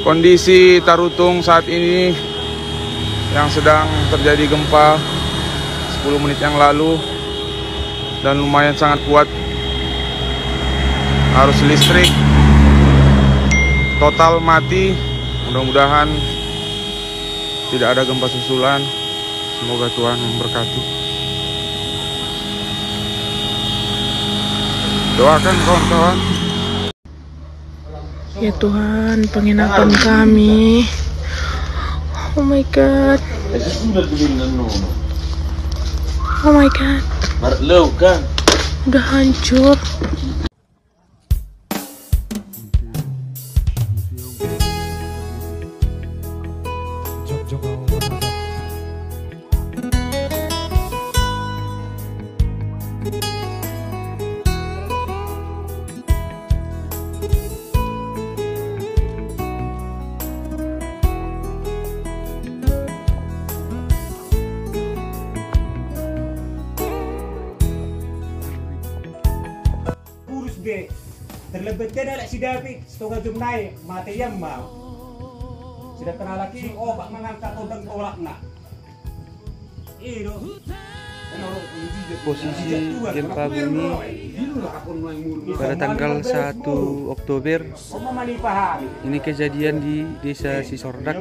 Kondisi Tarutung saat ini yang sedang terjadi gempa 10 menit yang lalu dan lumayan sangat kuat. Arus listrik total mati. Mudah-mudahan tidak ada gempa susulan. Semoga Tuhan memberkati. Doakan kawan-kawan. Ya Tuhan, penginapan kami. Oh my God. Oh my God. Udah hancur. Terlebih tidak si David setengah jam naik mati yang mau sudah kenal lagi pak mengangkat tondang tolak nak posisi gempa bumi pada tanggal 1 Oktober. Ini kejadian di Desa Sisordak.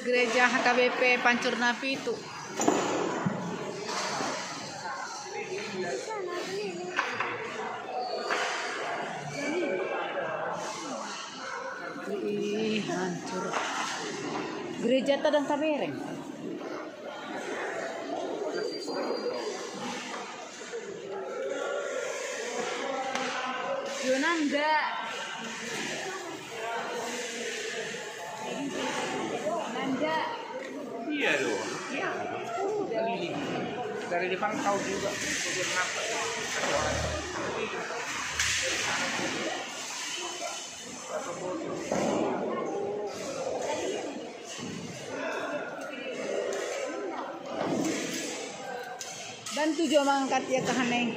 Gereja HKBP Pancurnapi itu. Ih, hancur. Gereja Tadang Tabereng. Yunanda. Nanda. Iya dong. Iya. Dari dipantau juga. Dan tujuh mangkat ya ke Haneng.